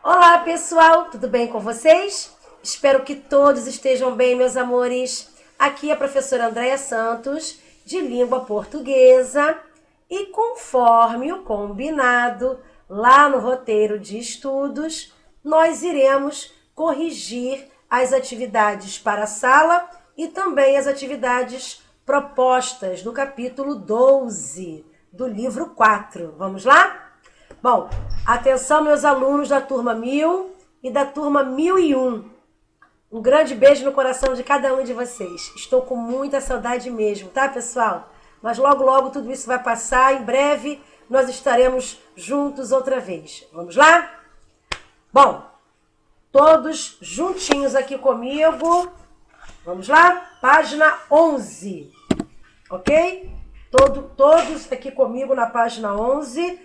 Olá, pessoal, tudo bem com vocês? Espero que todos estejam bem, meus amores. Aqui é a professora Andréia Santos, de língua portuguesa, e conforme o combinado lá no roteiro de estudos, nós iremos corrigir as atividades para a sala e também as atividades propostas do capítulo 12 do livro 4. Vamos lá? Bom, atenção meus alunos da turma 1000 e da turma 1001. Um grande beijo no coração de cada um de vocês. Estou com muita saudade mesmo, tá, pessoal? Mas logo, logo tudo isso vai passar. Em breve nós estaremos juntos outra vez. Vamos lá? Bom, todos juntinhos aqui comigo. Vamos lá? Página 11. Ok? Todos aqui comigo na página 11.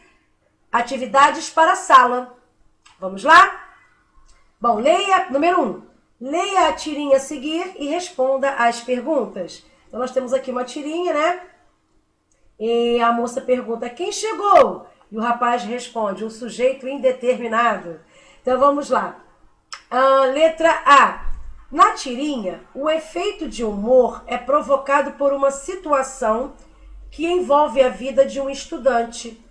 Atividades para a sala. Vamos lá? Bom, leia, número 1. Leia a tirinha a seguir e responda às perguntas. Então, nós temos aqui uma tirinha, né? E a moça pergunta, quem chegou? E o rapaz responde, um sujeito indeterminado. Então, vamos lá. Letra A. Na tirinha, o efeito de humor é provocado por uma situação que envolve a vida de um estudante.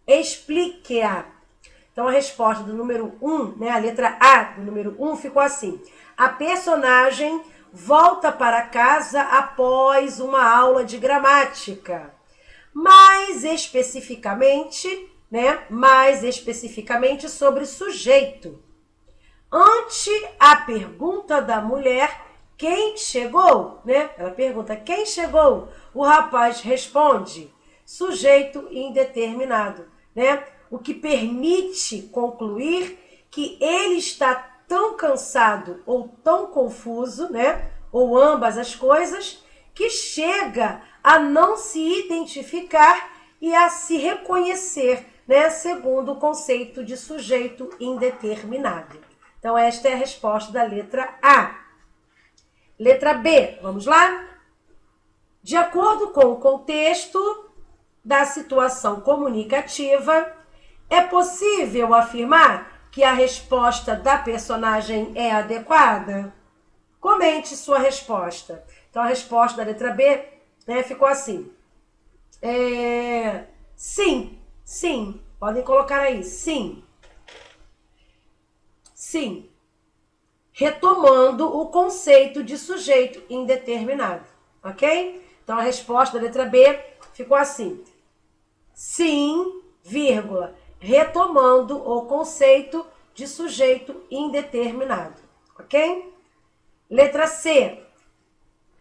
Explique-a. Então, a resposta do número 1, né, a letra A do número 1 ficou assim. A personagem volta para casa após uma aula de gramática. Mais especificamente sobre sujeito. Ante a pergunta da mulher, quem chegou? Né? Ela pergunta, quem chegou? O rapaz responde, sujeito indeterminado. Né? O que permite concluir que ele está tão cansado ou tão confuso, né? Ou ambas as coisas, que chega a não se identificar e a se reconhecer, né? Segundo o conceito de sujeito indeterminado. Então, esta é a resposta da letra A. Letra B, vamos lá? De acordo com o contexto da situação comunicativa, é possível afirmar que a resposta da personagem é adequada? Comente sua resposta. Então, a resposta da letra B, né, ficou assim. Sim, sim. Podem colocar aí, sim. Sim. Retomando o conceito de sujeito indeterminado. Ok? Então, a resposta da letra B ficou assim. Sim, vírgula, retomando o conceito de sujeito indeterminado, ok? Letra C.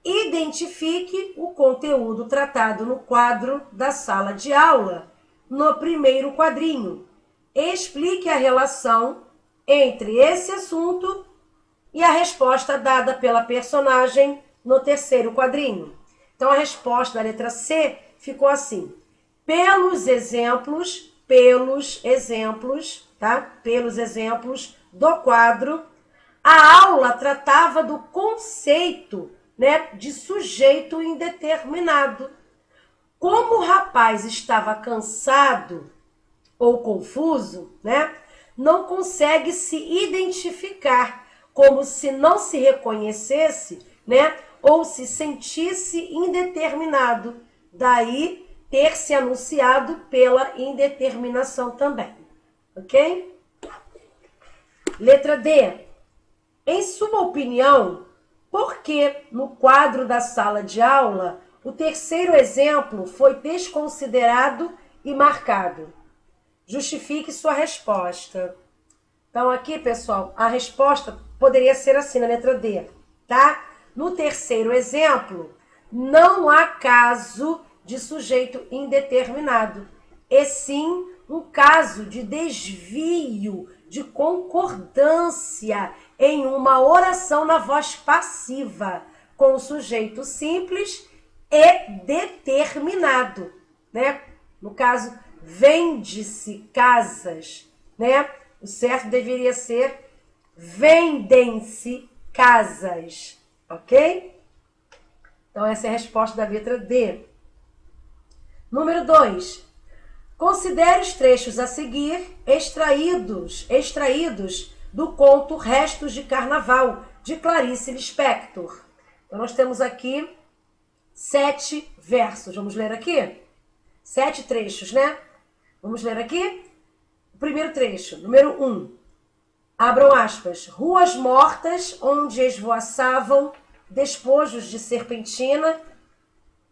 Identifique o conteúdo tratado no quadro da sala de aula, no primeiro quadrinho. Explique a relação entre esse assunto e a resposta dada pela personagem no terceiro quadrinho. Então, a resposta da letra C ficou assim. Pelos exemplos do quadro, a aula tratava do conceito, né, de sujeito indeterminado. Como o rapaz estava cansado ou confuso, né, não consegue se identificar, como se não se reconhecesse, né, ou se sentisse indeterminado. Daí ter se anunciado pela indeterminação também. Ok? Letra D. Em sua opinião, por que no quadro da sala de aula o terceiro exemplo foi desconsiderado e marcado? Justifique sua resposta. Então, aqui, pessoal, a resposta poderia ser assim na letra D, tá? No terceiro exemplo, não há caso de sujeito indeterminado, e sim um caso de desvio, de concordância em uma oração na voz passiva, com o sujeito simples e determinado, né? No caso, vende-se casas, né? O certo deveria ser vendem-se casas, ok? Então, essa é a resposta da letra D. Número 2. Considere os trechos a seguir extraídos do conto Restos de Carnaval, de Clarice Lispector. Então, nós temos aqui 7 versos. Vamos ler aqui? 7 trechos, né? Vamos ler aqui? O primeiro trecho, número 1. Abram aspas. Ruas mortas onde esvoaçavam despojos de serpentina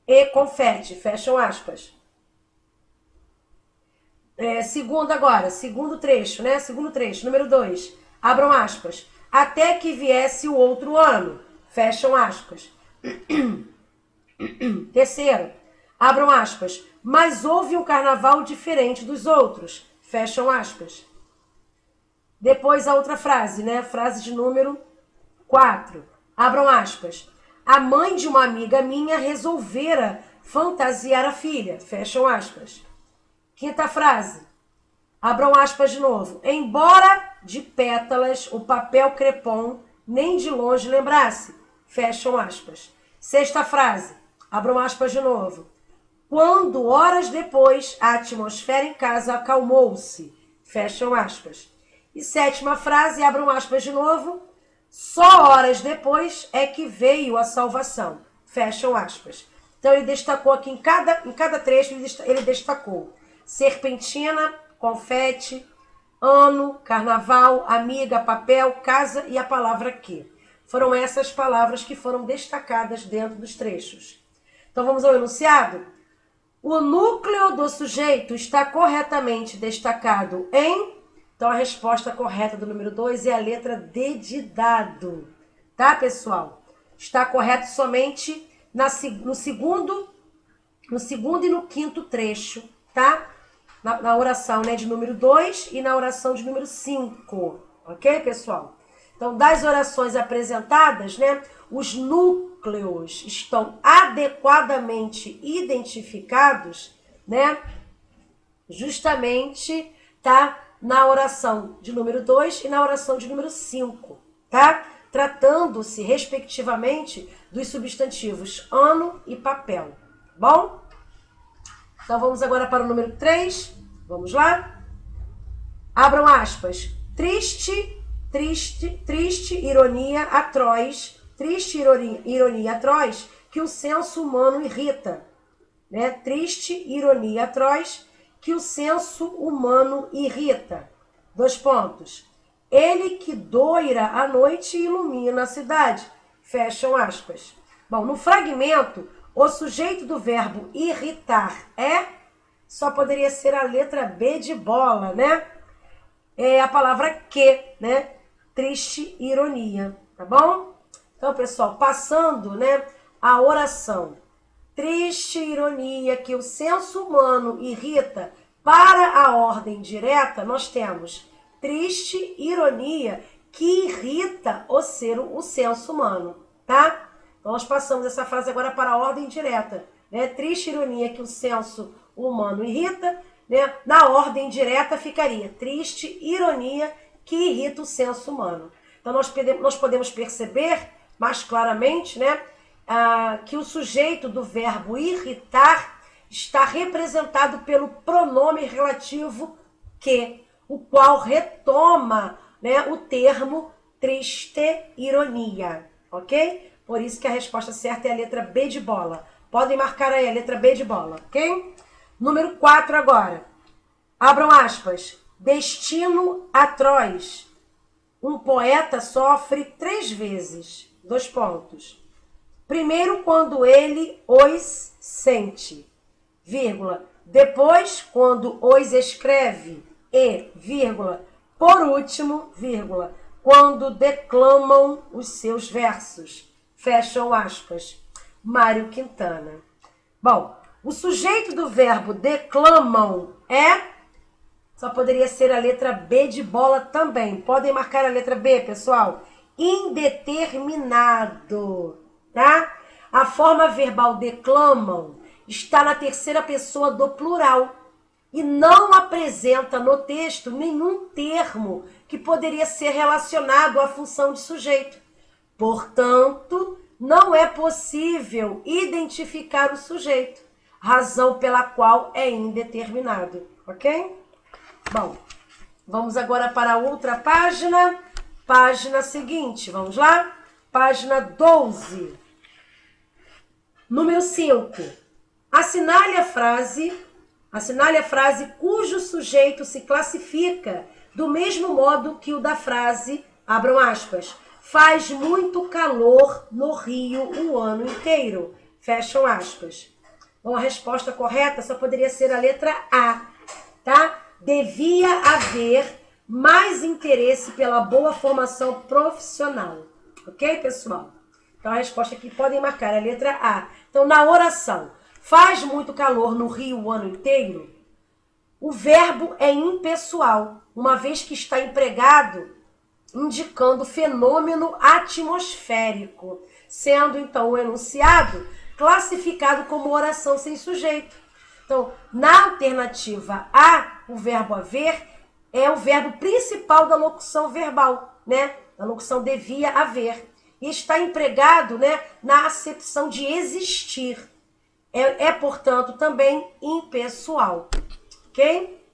e confete. Fecham aspas. Segundo trecho, né? Segundo trecho, número 2. Abram aspas. Até que viesse o outro ano. Fecham aspas. Terceiro. Abram aspas. Mas houve um carnaval diferente dos outros. Fecham aspas. Depois a outra frase, né? Frase de número 4. Abram aspas. A mãe de uma amiga minha resolvera fantasiar a filha. Fecham aspas. Quinta frase. Abram aspas de novo. Embora de pétalas o papel crepom nem de longe lembrasse. Fecham aspas. Sexta frase. Abram aspas de novo. Quando, horas depois, a atmosfera em casa acalmou-se. Fecham aspas. E sétima frase, abram aspas de novo. Só horas depois é que veio a salvação. Fecham aspas. Então, ele destacou aqui, em cada trecho, ele destacou serpentina, confete, ano, carnaval, amiga, papel, casa e a palavra que. Foram essas palavras que foram destacadas dentro dos trechos. Então, vamos ao enunciado? O núcleo do sujeito está corretamente destacado em... Então, a resposta correta do número 2 é a letra D de dado. Tá, pessoal? Está correto somente no segundo e no quinto trecho, tá? Na oração, né, de número 2 e na oração de número 5. Ok, pessoal? Então, das orações apresentadas, né, os núcleos estão adequadamente identificados, né, justamente, tá, na oração de número 2 e na oração de número 5, tá? Tratando-se, respectivamente, dos substantivos ano e papel, bom? Então, vamos agora para o número 3. Vamos lá? Abram aspas. Triste, ironia atroz. Triste ironia atroz que o senso humano irrita. Né? Triste ironia atroz que o senso humano irrita. 2 pontos. Ele que doira à noite e ilumina a cidade. Fecham aspas. Bom, no fragmento, o sujeito do verbo irritar só poderia ser a letra B de bola, né? É a palavra que, né? Triste ironia, tá bom? Então, pessoal, passando, né, a oração. Triste ironia que o senso humano irrita para a ordem direta, nós temos triste ironia que irrita o senso humano, tá? Então, nós passamos essa frase agora para a ordem direta, né? Triste ironia que o senso humano irrita, né? Na ordem direta ficaria triste ironia que irrita o senso humano. Então, nós podemos perceber mais claramente, né, que o sujeito do verbo irritar está representado pelo pronome relativo que, o qual retoma, né, o termo triste ironia, ok? Por isso que a resposta certa é a letra B de bola. Podem marcar aí a letra B de bola, ok? Número 4 agora. Abram aspas. Destino atroz. Um poeta sofre 3 vezes. 2 pontos. Primeiro, quando ele os sente, vírgula. Depois, quando os escreve e, vírgula. Por último, vírgula. Quando declamam os seus versos. Fecham aspas. Mário Quintana. Bom, o sujeito do verbo declamam só poderia ser a letra B de bola também. Podem marcar a letra B, pessoal. Indeterminado, tá? A forma verbal declamam está na terceira pessoa do plural e não apresenta no texto nenhum termo que poderia ser relacionado à função de sujeito. Portanto, não é possível identificar o sujeito, razão pela qual é indeterminado. ok? Bom, vamos agora para a outra página. Página seguinte, vamos lá? Página 12. Número 5. Assinale a frase cujo sujeito se classifica do mesmo modo que o da frase, abram aspas, faz muito calor no Rio o ano inteiro, fecham aspas. Bom, a resposta correta só poderia ser a letra A, tá? Devia haver mais interesse pela boa formação profissional. Ok, pessoal? Então, a resposta aqui podem marcar a letra A. Então, na oração, faz muito calor no Rio o ano inteiro, o verbo é impessoal, uma vez que está empregado indicando fenômeno atmosférico, sendo, então, o enunciado classificado como oração sem sujeito. Então, na alternativa A, o verbo haver é o verbo principal da locução verbal, né? Da locução devia haver. E está empregado, né, na acepção de existir. Portanto, também impessoal. Ok?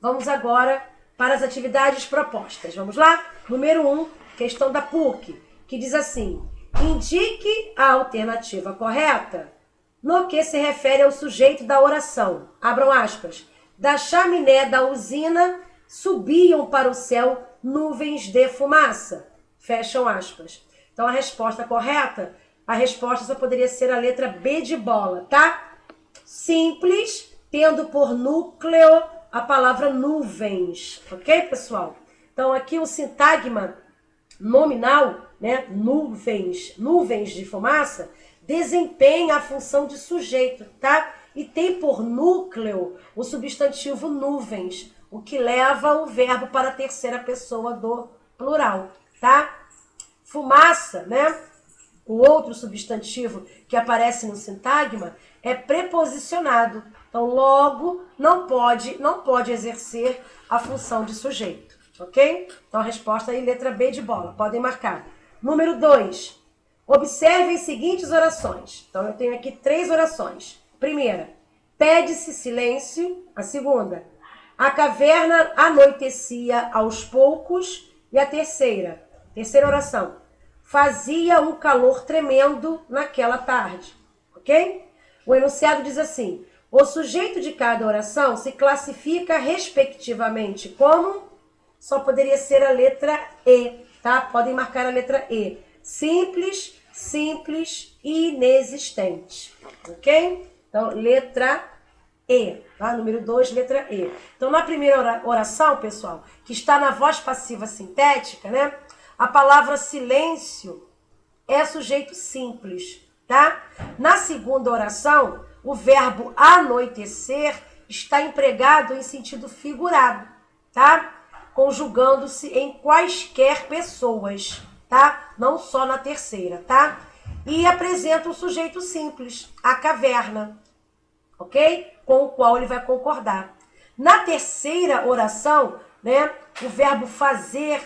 Vamos agora para as atividades propostas. Vamos lá? Número 1, questão da PUC, que diz assim: indique a alternativa correta no que se refere ao sujeito da oração. Abram aspas. Da chaminé da usina subiam para o céu nuvens de fumaça. Fecham aspas. Então, a resposta correta, a resposta só poderia ser a letra B de bola, tá? Simples, tendo por núcleo a palavra nuvens. Ok, pessoal? Então, aqui o sintagma nominal, né, nuvens de fumaça, desempenha a função de sujeito, tá? E tem por núcleo o substantivo nuvens, o que leva o verbo para a terceira pessoa do plural, tá? Fumaça, né? O outro substantivo que aparece no sintagma é preposicionado. Então, logo, não pode exercer a função de sujeito, ok? Então, a resposta aí, letra B de bola. Podem marcar. Número 2. Observe as seguintes orações. Então, eu tenho aqui 3 orações. Primeira, pede-se silêncio. A segunda, a caverna anoitecia aos poucos. E a terceira oração, fazia um calor tremendo naquela tarde. Ok? O enunciado diz assim: o sujeito de cada oração se classifica respectivamente como... Só poderia ser a letra E, tá? Podem marcar a letra E. Simples, simples e inexistente. Ok? Então, letra E, tá? Número 2, letra E. Então, na primeira oração, pessoal, que está na voz passiva sintética, né? A palavra silêncio é sujeito simples, tá? Na segunda oração, o verbo anoitecer está empregado em sentido figurado, tá? Conjugando-se em quaisquer pessoas, tá? Não só na terceira, tá? E apresenta um sujeito simples, a caverna, ok? Com o qual ele vai concordar. Na terceira oração, né, o verbo fazer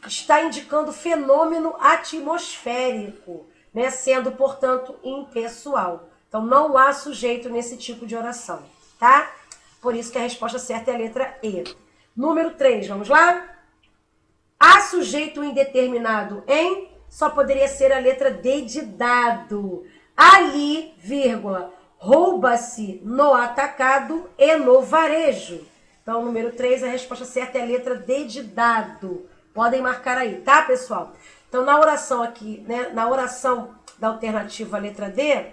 está indicando fenômeno atmosférico, né, sendo, portanto, impessoal. Então, não há sujeito nesse tipo de oração, tá? Por isso que a resposta certa é a letra E. Número 3, vamos lá? Há sujeito indeterminado em... Só poderia ser a letra D de dado. Ali, vírgula, rouba-se no atacado e no varejo. Então, número 3, a resposta certa é a letra D de dado. Podem marcar aí, tá, pessoal? Então, na oração aqui, né, na oração da alternativa letra D,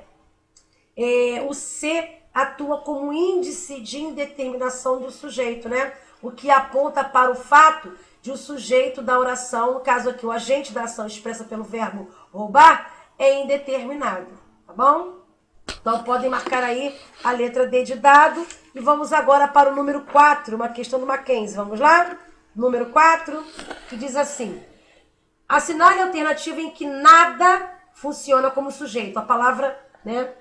o C atua como índice de indeterminação do sujeito, né? O que aponta para o fato de o sujeito da oração, no caso aqui, o agente da ação expressa pelo verbo roubar, é indeterminado, tá bom? Então, podem marcar aí a letra D de dado. E vamos agora para o número 4, uma questão do Mackenzie. Vamos lá? Número 4, que diz assim: assinale a alternativa em que nada funciona como sujeito. A palavra, né?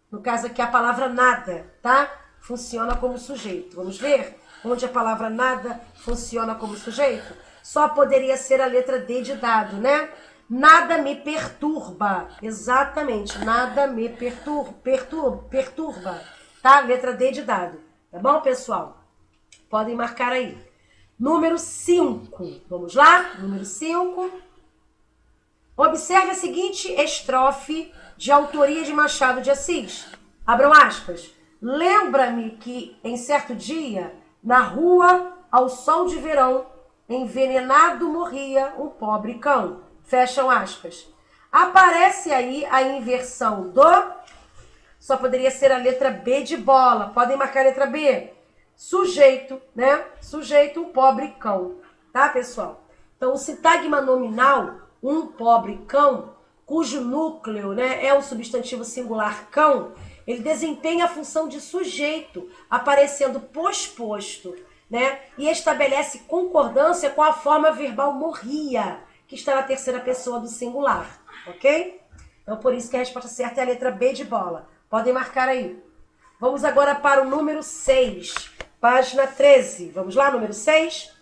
No caso aqui, a palavra nada, tá? Funciona como sujeito. Vamos ver onde a palavra nada funciona como sujeito? Só poderia ser a letra D de dado, né? Nada me perturba. Exatamente, nada me perturba. Tá? Letra D de dado. Tá bom, pessoal? Podem marcar aí. Número 5. Vamos lá? Número 5. Observe a seguinte estrofe de autoria de Machado de Assis. Abram aspas. Lembra-me que, em certo dia, na rua, ao sol de verão, envenenado morria um pobre cão. Fecham aspas. Aparece aí a inversão do... Só poderia ser a letra B de bola. Podem marcar a letra B. Sujeito, né? Sujeito, um pobre cão. Tá, pessoal? Então, o sintagma nominal, um pobre cão, cujo núcleo, né, é o substantivo singular cão, ele desempenha a função de sujeito, aparecendo posposto, né? E estabelece concordância com a forma verbal morria, que está na terceira pessoa do singular. Ok? Então, por isso que a resposta certa é a letra B de bola. Podem marcar aí. Vamos agora para o número 6, página 13. Vamos lá, número 6?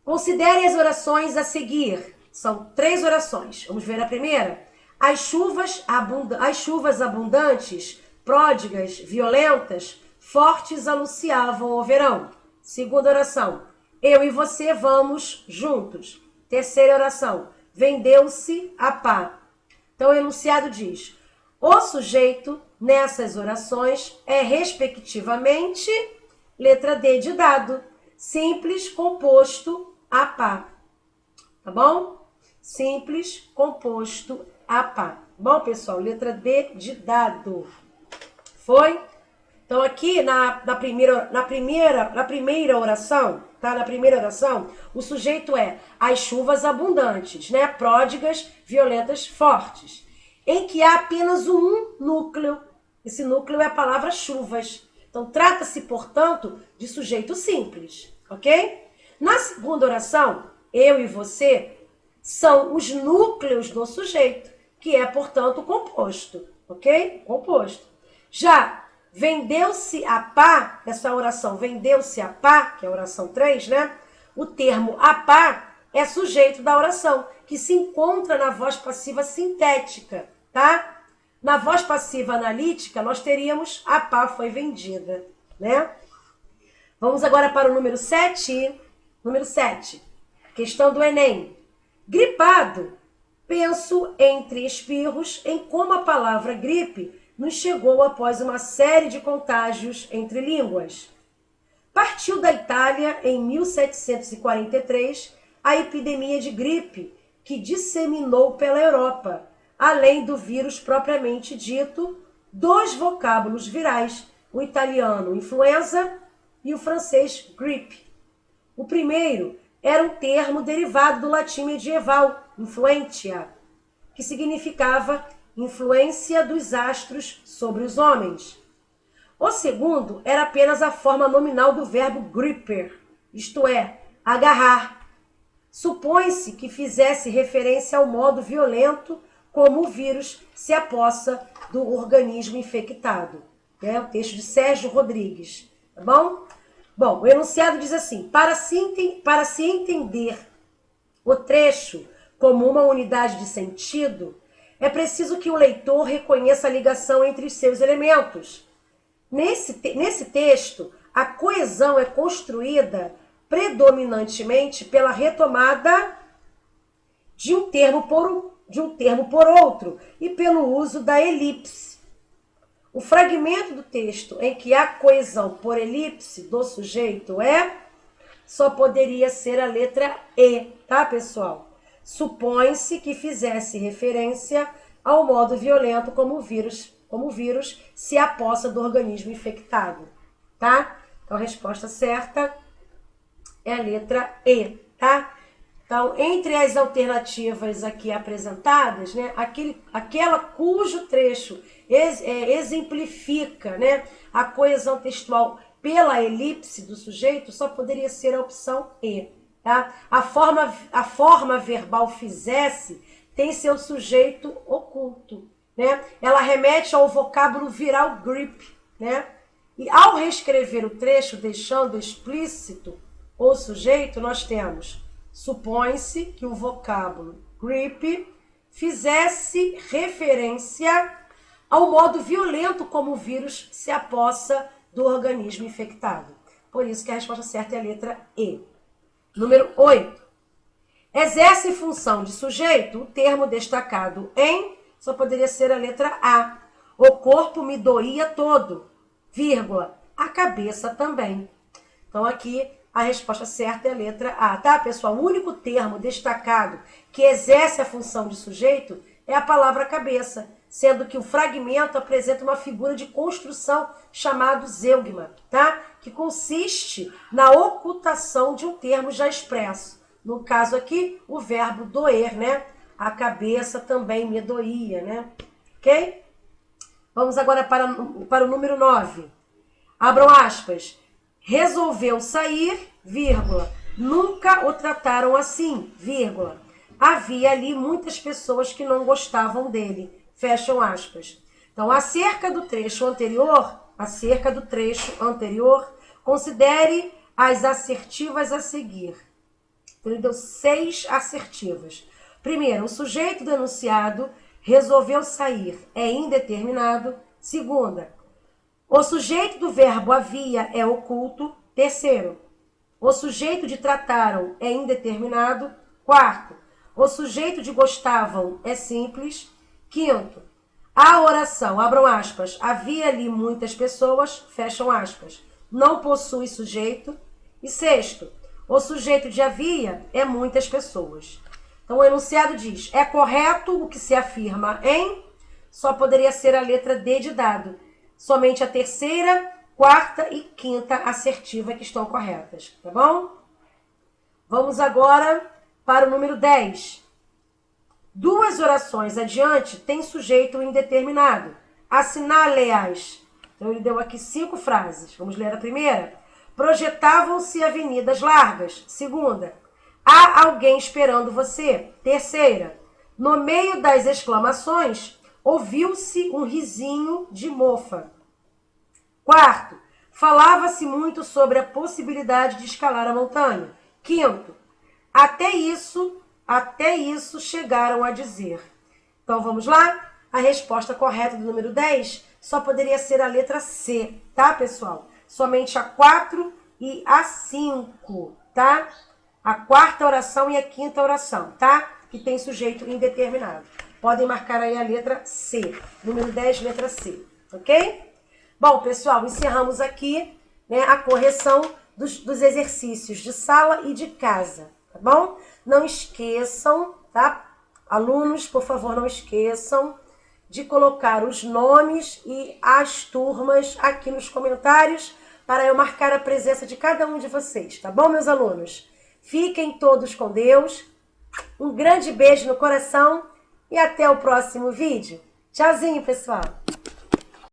Considere as orações a seguir. São 3 orações. Vamos ver a primeira. As chuvas abundantes, pródigas, violentas, fortes anunciavam o verão. Segunda oração. Eu e você vamos juntos. Terceira oração. Vendeu-se a pá. Então, o enunciado diz: o sujeito nessas orações é, respectivamente, letra D de dado, simples, composto, a pá. Tá bom? Simples, composto, a pá. Bom, pessoal, letra D de dado. Foi? Então, aqui na primeira oração, tá? Na primeira oração, o sujeito é as chuvas abundantes, né? Pródigas, violentas, fortes. Em que há apenas um núcleo. Esse núcleo é a palavra chuvas. Então, trata-se, portanto, de sujeito simples, ok? Na segunda oração, eu e você são os núcleos do sujeito, que é, portanto, composto, ok? Composto. Já vendeu-se a pá, essa oração vendeu-se a pá, que é a oração 3, né? O termo a pá é sujeito da oração, que se encontra na voz passiva sintética, tá? Na voz passiva analítica, nós teríamos a pá foi vendida, né? Vamos agora para o número 7. Número 7. Questão do Enem. Gripado. Penso, entre espirros, em como a palavra gripe nos chegou após uma série de contágios entre línguas. Partiu da Itália, em 1743, a epidemia de gripe, que disseminou pela Europa, além do vírus propriamente dito, 2 vocábulos virais, o italiano influenza e o francês grippe. O primeiro era um termo derivado do latim medieval, influentia, que significava influência dos astros sobre os homens. O segundo era apenas a forma nominal do verbo gripper, isto é, agarrar. Supõe-se que fizesse referência ao modo violento como o vírus se apossa do organismo infectado. É o texto de Sérgio Rodrigues, tá bom? Bom, o enunciado diz assim: para se entender o trecho como uma unidade de sentido, é preciso que o leitor reconheça a ligação entre os seus elementos. Nesse texto, a coesão é construída predominantemente pela retomada de um termo por outro e pelo uso da elipse. O fragmento do texto em que há coesão por elipse do sujeito só poderia ser a letra E, tá, pessoal? Supõe-se que fizesse referência ao modo violento como o vírus se apossa do organismo infectado, tá? Então, a resposta certa é a letra E, tá? Então, entre as alternativas aqui apresentadas, né, aquela cujo trecho exemplifica, né, a coesão textual pela elipse do sujeito, só poderia ser a opção E. Tá? A forma verbal fizesse tem seu sujeito oculto, né? Ela remete ao vocábulo viral grip, né? E ao reescrever o trecho, deixando explícito o sujeito, nós temos: supõe-se que o vocábulo grip fizesse referência ao modo violento como o vírus se apossa do organismo infectado. Por isso que a resposta certa é a letra E. Número 8. Exerce função de sujeito, o termo destacado em, só poderia ser a letra A. O corpo me doía todo, vírgula, a cabeça também. Então aqui a resposta certa é a letra A, tá, pessoal? O único termo destacado que exerce a função de sujeito é a palavra cabeça, sendo que o fragmento apresenta uma figura de construção chamado zeugma, tá? Que consiste na ocultação de um termo já expresso. No caso aqui, o verbo doer, né? A cabeça também me doía, né? Ok? Vamos agora para o número 9. Abram aspas. Resolveu sair, vírgula. Nunca o trataram assim, vírgula. Havia ali muitas pessoas que não gostavam dele. Fecham aspas. Então, acerca do trecho anterior, considere as assertivas a seguir. Então, ele deu 6 assertivas. Primeiro, o sujeito do enunciado resolveu sair é indeterminado. Segunda, o sujeito do verbo havia é oculto. Terceiro, o sujeito de trataram é indeterminado. Quarto, o sujeito de gostavam é simples. Quinto, a oração, abram aspas, havia ali muitas pessoas, fecham aspas, não possui sujeito. E sexto, o sujeito de havia é muitas pessoas. Então o enunciado diz, é correto o que se afirma em, só poderia ser a letra D de dado. Somente a terceira, quarta e quinta assertiva que estão corretas, tá bom? Vamos agora para o número 10. Duas orações adiante tem sujeito indeterminado. Assinale-as. Então ele deu aqui 5 frases. Vamos ler a primeira. Projetavam-se avenidas largas. Segunda. Há alguém esperando você. Terceira. No meio das exclamações, ouviu-se um risinho de mofa. Quarto. Falava-se muito sobre a possibilidade de escalar a montanha. Quinto. Até isso chegaram a dizer. Então vamos lá? A resposta correta do número 10 só poderia ser a letra C, tá, pessoal? Somente a 4 e a 5, tá? A quarta oração e a quinta oração, tá? Que tem sujeito indeterminado. Podem marcar aí a letra C. Número 10, letra C, ok? Bom, pessoal, encerramos aqui, né, a correção dos exercícios de sala e de casa, tá bom? Não esqueçam, tá? Alunos, por favor, não esqueçam de colocar os nomes e as turmas aqui nos comentários para eu marcar a presença de cada um de vocês, tá bom, meus alunos? Fiquem todos com Deus, um grande beijo no coração e até o próximo vídeo. Tchauzinho, pessoal!